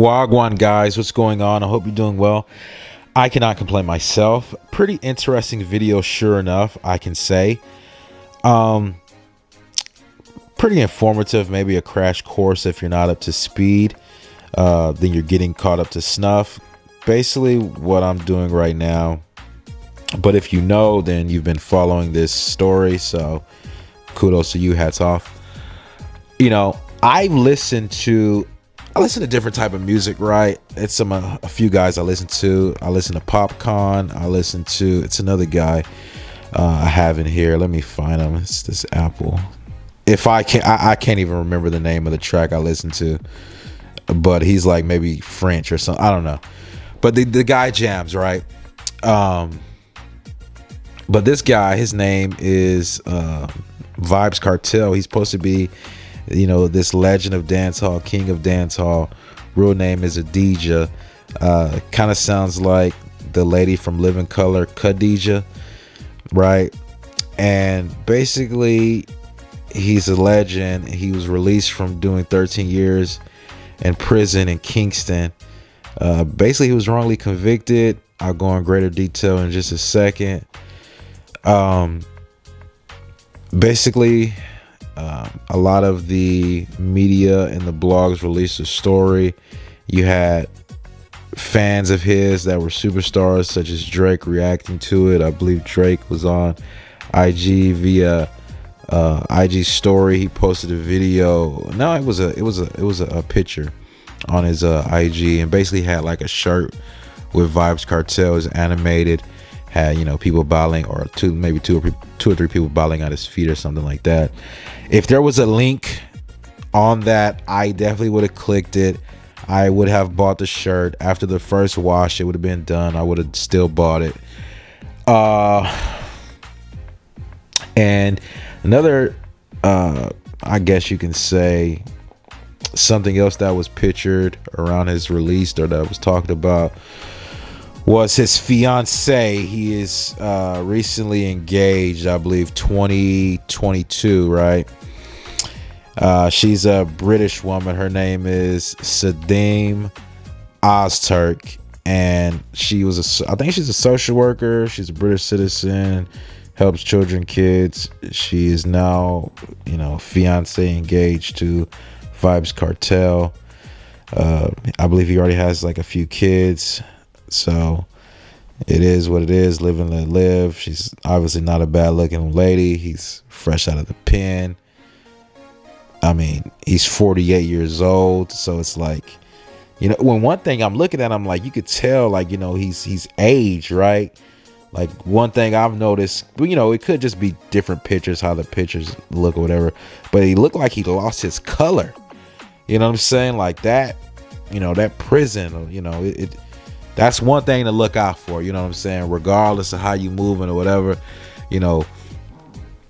Wagwan guys, what's going on? I hope you're doing well. I cannot complain myself. Pretty interesting video, sure enough, I can say. Pretty informative, maybe a crash course if you're not up to speed. Then you're getting caught up to snuff. Basically what I'm doing right now. But if you know, then you've been following this story, so kudos to you, hats off. You know, I listen to different type of music, right? It's a few guys I listen to. I listen to Popcorn. It's another guy I have in here. Let me find him. It's this Apple. If I can't even remember the name of the track I listen to, but he's like maybe French or something. I don't know. But the guy jams, right? But this guy, his name is Vybz Kartel. He's supposed to be, you know, this legend of dancehall, king of dancehall. Real name is Adidja. Kind of sounds like the lady from Living Color, Khadija, right? And basically, he's a legend. He was released from doing 13 years in prison in Kingston. Basically, he was wrongly convicted. I'll go in greater detail in just a second. Basically, a lot of the media and the blogs released a story. You had fans of his that were superstars such as Drake reacting to it. I believe Drake was on IG via IG story. He posted a video. No, it was a picture on his IG, and basically had like a shirt with Vybz Kartel is animated. Had, you know, people bowling, or two or three people bowling at his feet or something like that. If there was a link on that, I definitely would have clicked it. I would have bought the shirt. After the first wash, it would have been done. I would have still bought it. And another, I guess you can say, something else that was pictured around his release, or that was talked about, was his fiance. He is recently engaged, I believe 2022, right? She's a British woman. Her name is Sadeem Ozturk, and I think she's a social worker. She's a British citizen, helps children, kids. She is now, you know, fiance engaged to Vybz Kartel. I believe he already has like a few kids. So it is what it is. Live and let live. She's obviously not a bad looking lady. He's fresh out of the pen. I mean, he's 48 years old. So it's like, you know, when one thing I'm looking at, I'm like, you could tell, like, you know, he's aged, right? Like, one thing I've noticed, you know, it could just be different pictures, how the pictures look or whatever, but he looked like he lost his color. You know what I'm saying? Like that, you know, that prison, you know, that's one thing to look out for, you know what I'm saying? Regardless of how you moving or whatever, you know,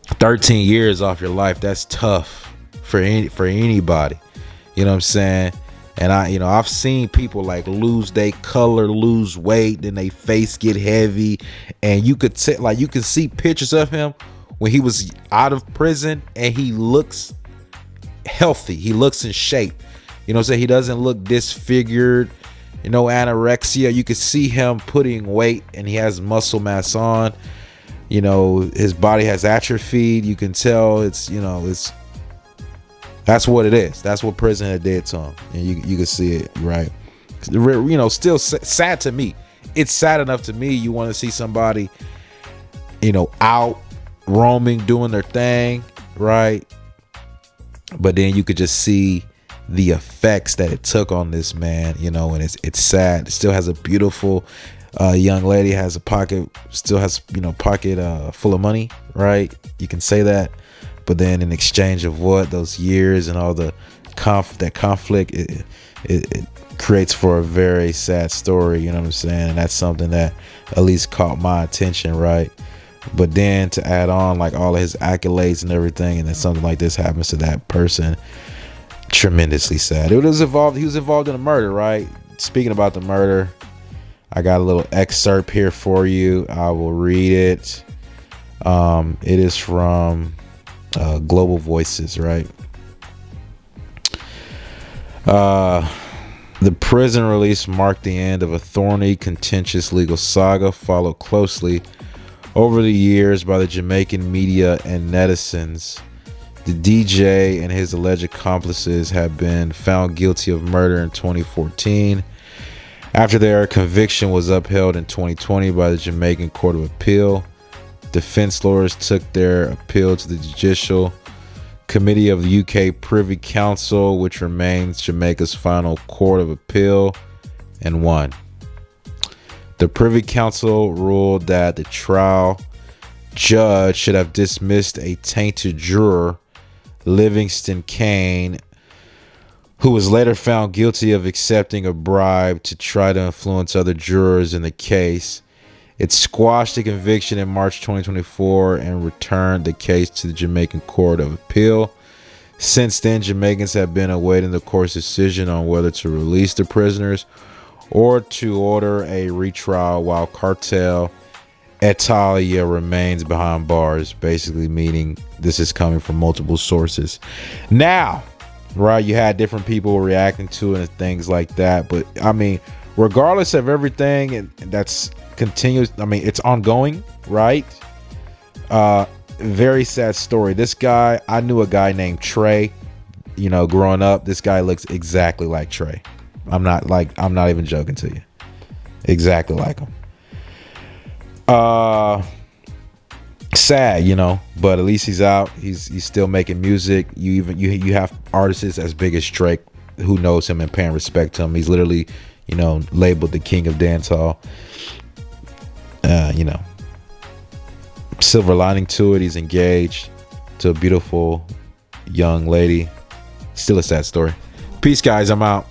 13 years off your life, that's tough for anybody. You know what I'm saying? And I've seen people like lose their color, lose weight, then they face get heavy, and you could you can see pictures of him when he was out of prison, and he looks healthy. He looks in shape. You know what I'm saying? He doesn't look disfigured. You know, anorexia. You can see him putting weight, and he has muscle mass on. You know, his body has atrophied. You can tell that's what it is. That's what prison had did to him, and you can see it, right? You know, still sad to me. It's sad enough to me. You want to see somebody, you know, out roaming, doing their thing, right? But then you could just see the effects that it took on this man, you know, and it's sad. It still has a beautiful young lady, has a pocket, still has, you know, pocket full of money, right? You can say that. But then in exchange of what, those years and all the conflict, it creates for a very sad story, you know what I'm saying? And that's something that at least caught my attention, right? But then to add on like all of his accolades and everything, and then something like this happens to that person, tremendously sad. He was involved in a murder, right? Speaking about the murder, I got a little excerpt here for you. I will read it. It is from Global Voices, right? The prison release marked the end of a thorny, contentious legal saga followed closely over the years by the Jamaican media and netizens. The DJ and his alleged accomplices have been found guilty of murder in 2014 after their conviction was upheld in 2020 by the Jamaican Court of Appeal. Defense lawyers took their appeal to the Judicial Committee of the UK Privy Council, which remains Jamaica's final court of appeal, and won. The Privy Council ruled that the trial judge should have dismissed a tainted juror, Livingston Kane, who was later found guilty of accepting a bribe to try to influence other jurors in the case. It squashed the conviction in March 2024 and returned the case to the Jamaican Court of Appeal. Since then, Jamaicans have been awaiting the court's decision on whether to release the prisoners or to order a retrial while Kartel Italia remains behind bars, basically meaning this is coming from multiple sources. Now, right, you had different people reacting to it and things like that, but I mean, regardless of everything and that's continuous, I mean, it's ongoing, right? Very sad story. This guy, I knew a guy named Trey, growing up. This guy looks exactly like Trey. I'm not even joking to you. Exactly like him. Sad, but at least he's out. He's still making music. You have artists as big as Drake who knows him and paying respect to him. He's literally, labeled the king of dancehall. Silver lining to it, he's engaged to a beautiful young lady. Still a sad story. Peace, guys. I'm out.